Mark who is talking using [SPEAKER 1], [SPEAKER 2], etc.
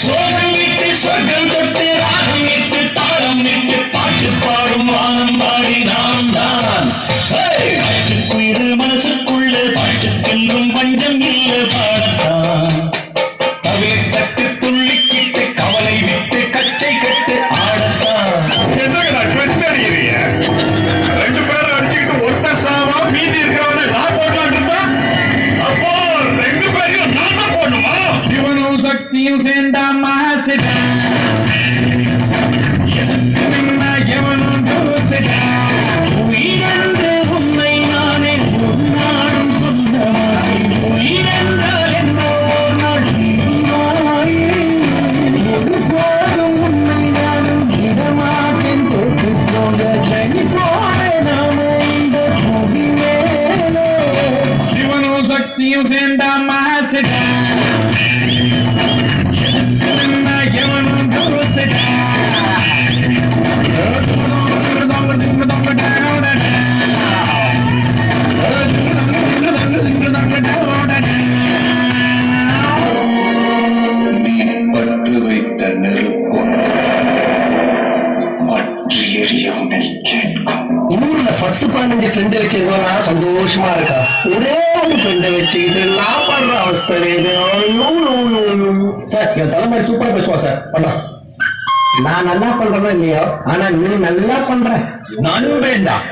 [SPEAKER 1] சோகம் விட்டு சொர்க்கம் தொட்டு ராகம் விட்டு தாளம் விட்டு பாட்டு பாடும் வானம் பாடி நாம் தான். காற்றுக்குயிரு மனசுக்குள்ள பாட்டுக்கென்றும் பஞ்சம் இல்லை பாடத்தான். கவிலை தட்டு துள்ளிக்கிட்டு கவலை விட்டு கச்சை கட்டு ஆடத்தான்.
[SPEAKER 2] என்னடா ட்விஸ்ட் அடிக்கிறீங்க? ரெண்டு பேரும் அடிச்சுக்கிட்டு ஒருத்தர் சாவா மீதி இருக்கிறவனை நான் போடலான் இருந்தா அப்போ ரெண்டு பேரையும் நான் தான் போடணுமா?
[SPEAKER 3] சிவனும் சக்தியும் சேர்ந்தா மாசிடா, எவனும் தோசிடா.
[SPEAKER 1] உயிரென்று உண்மை நானே உன்னாடும் சொல்ல மாட்டேன். உயிரென்றால் என்ன ஓர் நாள்
[SPEAKER 3] ஒருபோதும் உன்னை நானும் விடமாட்டேன். தோற்று போக சனி போல நாம இந்த புவி மேலே. சிவனும் சக்தியும் சேர்ந்தா மாசிடா, எவனும் தோசிடா.
[SPEAKER 1] நீ பற்று வைத்த நெருப்பம் மற்ற எரியாமல் கேட்கும்.
[SPEAKER 4] ஊர்ல 10-15 ஃப்ரெண்டு வச்சிருக்கோம்னா சந்தோஷமா இருக்கா. ஒரே ஒரு ஃப்ரெண்டை வச்சுக்கிட்டு நான் படுற அவஸ்தை சார். என் தலைமுறை சூப்பரா பேசுவா சார். பண்ணலாம். நான் நல்லா பண்றேனோ இல்லையோ, ஆனா நீ நல்லா பண்ற.
[SPEAKER 3] நானும் வேண்டாம்.